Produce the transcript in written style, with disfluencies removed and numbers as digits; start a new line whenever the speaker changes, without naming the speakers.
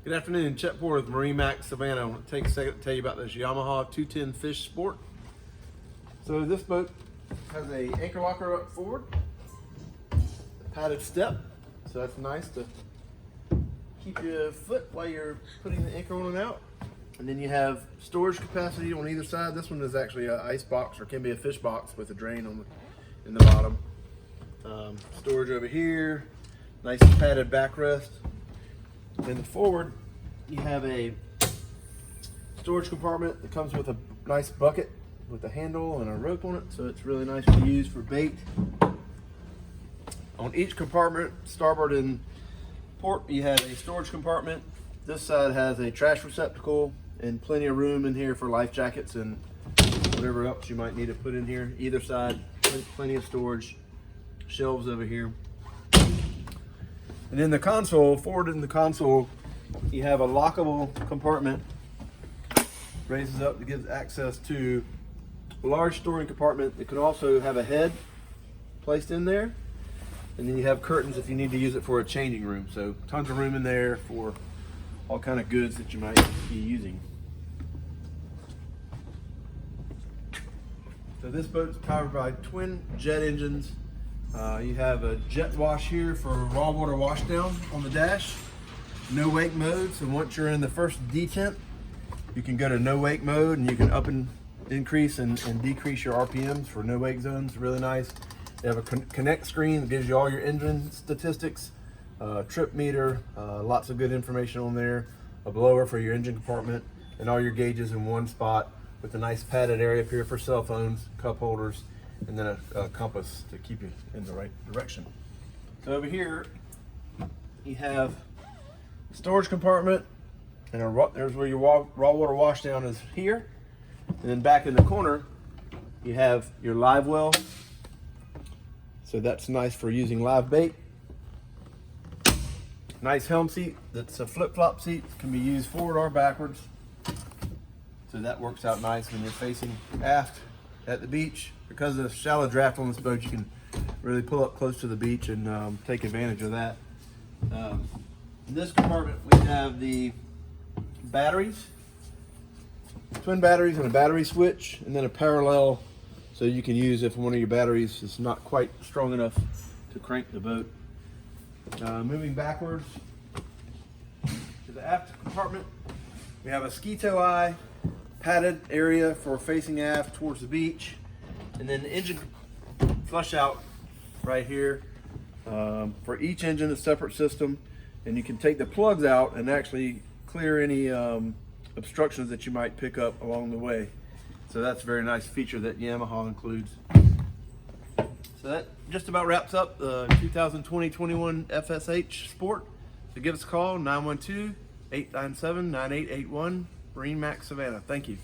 Good afternoon, Chet Porter with MarineMax Savannah. I want to take a second to tell you about this Yamaha 210 Fish Sport. So this boat has a anchor locker up forward, a padded step, so that's nice to keep your foot while you're putting the anchor on and out. And then you have storage capacity on either side. This one is actually an ice box, or can be a fish box with a drain on in the bottom. Storage over here, nice padded backrest. In the forward, you have a storage compartment that comes with a nice bucket with a handle and a rope on it, so it's really nice to use for bait. On each compartment, starboard and port, you have a storage compartment. This side has a trash receptacle and plenty of room in here for life jackets and whatever else you might need to put in here. Either side, plenty of storage, shelves over here. And in the console, forward in the console, you have a lockable compartment. Raises up to give access to a large storing compartment. It can also have a head placed in there. And then you have curtains if you need to use it for a changing room. So tons of room in there for all kind of goods that you might be using. So this boat is powered by twin jet engines. You have a jet wash here for raw water wash down on the dash. No wake mode, so once you're in the first detent, you can go to no wake mode and you can up and increase and decrease your RPMs for no wake zones. Really nice. They have a connect screen that gives you all your engine statistics, trip meter, lots of good information on there, a blower for your engine compartment, and all your gauges in one spot with a nice padded area up here for cell phones, cup holders, and then a compass to keep you in the right direction. So over here, you have a storage compartment, and there's where your raw water wash down is here. And then back in the corner, you have your live well. So that's nice for using live bait. Nice helm seat. That's a flip-flop seat. Can be used forward or backwards. So that works out nice when you're facing aft at the beach. Because of the shallow draft on this boat, you can really pull up close to the beach and take advantage of that. In this compartment, we have the batteries, twin batteries and a battery switch, and then a parallel so you can use if one of your batteries is not quite strong enough to crank the boat. Moving backwards to the aft compartment, we have a ski tow eye, padded area for facing aft towards the beach, and then the engine flush out right here. For each engine, a separate system, and you can take the plugs out and actually clear any obstructions that you might pick up along the way. So that's a very nice feature that Yamaha includes. So that just about wraps up the 2020-21 FSH Sport. So give us a call, 912-897-9881, MarineMax Savannah. Thank you.